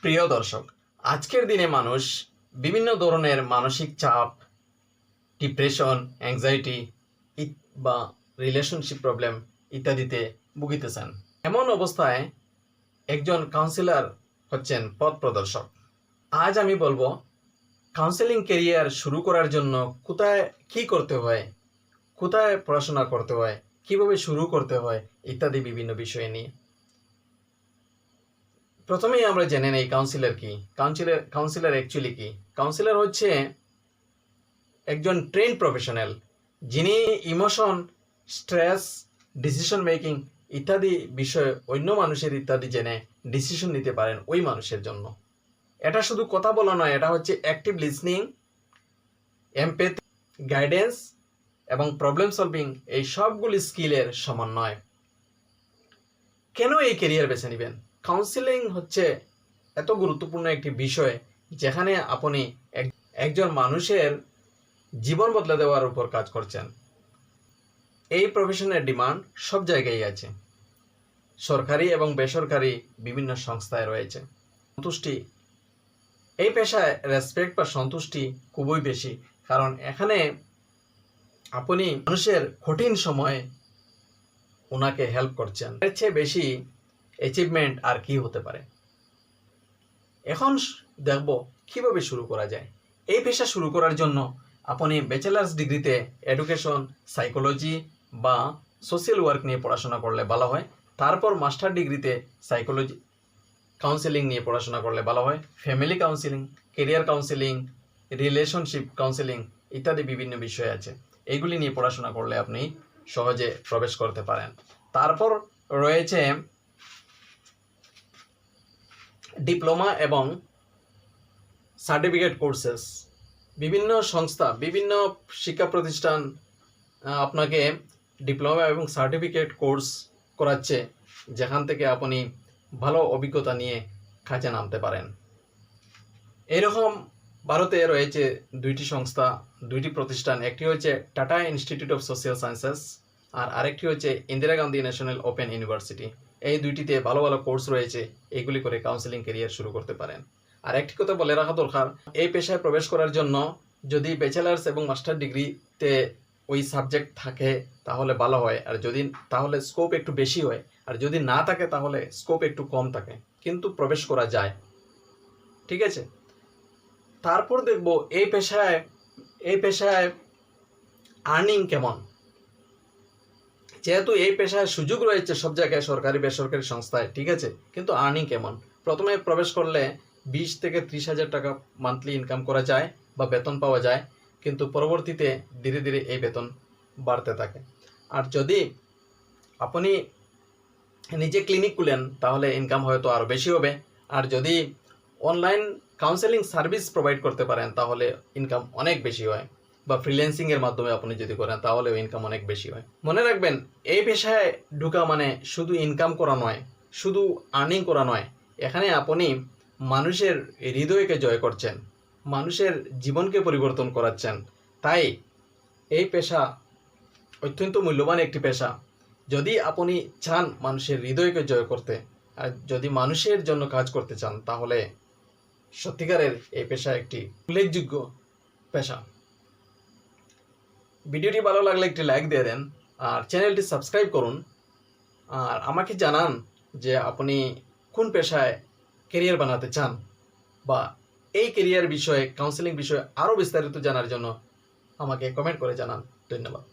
প্রিয় দর্শক, আজকের দিনে মানুষ বিভিন্ন ধরনের মানসিক চাপ, ডিপ্রেশন, অ্যাংজাইটি বা রিলেশনশিপ প্রবলেম ইত্যাদিতে ভুগিতেছেন। এমন অবস্থায় একজন কাউন্সিলর হচ্ছেন পথ প্রদর্শক। আজ আমি বলবো কাউন্সেলিং ক্যারিয়ার শুরু করার জন্য কোথায় কি করতে হয়, কোথায় পড়াশোনা করতে হয়, কিভাবে শুরু করতে হয় ইত্যাদি বিভিন্ন বিষয় নিয়ে। প্রথমেই আমরা জেনে নেই কাউন্সিলর কি। কাউন্সিলর অ্যাকচুয়ালি কি? কাউন্সিলর হচ্ছে একজন ট্রেন প্রফেশনাল, যিনি ইমোশন, স্ট্রেস, ডিসিশন মেকিং ইত্যাদি বিষয়ে অন্য মানুষের ইত্যাদি জেনে ডিসিশন নিতে পারেন ওই মানুষের জন্য। এটা শুধু কথা বলা নয়, এটা হচ্ছে অ্যাক্টিভ লিসনিং, এমপ্যাথি, গাইডেন্স এবং প্রবলেম সলভিং, এই সবগুলি স্কিলের সমন্বয়। কেন এই ক্যারিয়ার বেছে নেবেন? কাউন্সিলিং হচ্ছে এত গুরুত্বপূর্ণ একটি বিষয় যেখানে আপনি একজন মানুষের জীবন বদলে দেওয়ার উপর কাজ করছেন। এই প্রফেশনের ডিমান্ড সব জায়গায় আছে, সরকারি এবং বেসরকারি বিভিন্ন সংস্থায় রয়েছে। সন্তুষ্টি, এই পেশায় রেসপেক্ট বা সন্তুষ্টি খুবই বেশি, কারণ এখানে আপনি মানুষের কঠিন সময়ে ওনাকে হেল্প করছেন। এর চেয়ে বেশি অ্যাচিভমেন্ট আর কি হতে পারে। এখন দেখব কিভাবে শুরু করা যায়। এই পেশা শুরু করার জন্য আপনি ব্যাচেলার্স ডিগ্রিতে এডুকেশন, সাইকোলজি বা সোশ্যাল ওয়ার্ক নিয়ে পড়াশোনা করলে ভালো হয়। তারপর মাস্টার ডিগ্রিতে সাইকোলজি, কাউন্সেলিং নিয়ে পড়াশোনা করলে ভালো হয়। Family counselling, career counselling, relationship counselling ইত্যাদি বিভিন্ন বিষয় আছে। এইগুলি নিয়ে পড়াশোনা করলে আপনি সহজে প্রবেশ করতে পারেন। তারপর রয়েছে ডিপ্লোমা এবং সার্টিফিকেট কোর্সেস। বিভিন্ন সংস্থা, বিভিন্ন শিক্ষা প্রতিষ্ঠান আপনাকে ডিপ্লোমা এবং সার্টিফিকেট কোর্স করাচ্ছে, যেখান থেকে আপনি ভালো অভিজ্ঞতা নিয়ে কাজে নামতে পারেন। এরকম ভারতে রয়েছে দুইটি সংস্থা, দুইটি প্রতিষ্ঠান। একটি হচ্ছে Tata Institute of Social Sciences আর আরেকটি হচ্ছে Indira Gandhi National Open University. এই দুইটিতে ভালো ভালো কোর্স রয়েছে, এইগুলি করে কাউন্সেলিং ক্যারিয়ার শুরু করতে পারেন। আর একটি কথা বলে রাখা দরকার, এই পেশায় প্রবেশ করার জন্য যদি ব্যাচেলার্স এবং মাস্টার ডিগ্রিতে ওই সাবজেক্ট থাকে তাহলে ভালো হয়, আর যদি তাহলে স্কোপ একটু বেশি হয়, আর যদি না থাকে তাহলে স্কোপ একটু কম থাকে, কিন্তু প্রবেশ করা যায়। ঠিক আছে? তারপর দেখব এই পেশায় আর্নিং কেমন। যেহেতু এই পেশায় সুযোগ রয়েছে সব জায়গায়, সরকারি বেসরকারি সংস্থায়, ঠিক আছে, কিন্তু আর্নিং কেমন? প্রথমে প্রবেশ করলে 20 থেকে 30 হাজার টাকা মান্থলি ইনকাম করা যায় বা বেতন পাওয়া যায়, কিন্তু পরবর্তীতে ধীরে ধীরে এই বেতন বাড়তে থাকে। আর যদি আপনি নিজে ক্লিনিক খুলেন তাহলে ইনকাম হয়তো আরও বেশি হবে। আর যদি অনলাইন কাউন্সেলিং সার্ভিস প্রোভাইড করতে পারেন তাহলে ইনকাম অনেক বেশি হয়, বা ফ্রিল্যান্সিংয়ের মাধ্যমে আপনি যদি করেন তাহলেও ইনকাম অনেক বেশি হয়। মনে রাখবেন, এই পেশায় ঢোকা মানে শুধু ইনকাম করা নয়, শুধু আর্নিং করা নয়। এখানে আপনি মানুষের হৃদয়কে জয় করছেন, মানুষের জীবনকে পরিবর্তন করাচ্ছেন। তাই এই পেশা অত্যন্ত মূল্যবান একটি পেশা। যদি আপনি চান মানুষের হৃদয়কে জয় করতে, আর যদি মানুষের জন্য কাজ করতে চান, তাহলে সত্যিকারের এই পেশা একটি উল্লেখযোগ্য পেশা। ভিডিওটি ভালো লাগলে একটি লাইক দিয়ে দেন, আর চ্যানেলটি সাবস্ক্রাইব করুন। আর আমাকে জানান যে আপনি কোন পেশায় ক্যারিয়ার বানাতে চান, বা এই ক্যারিয়ার বিষয়ে, কাউন্সেলিং বিষয়ে আরও বিস্তারিত জানার জন্য আমাকে কমেন্ট করে জানান। ধন্যবাদ।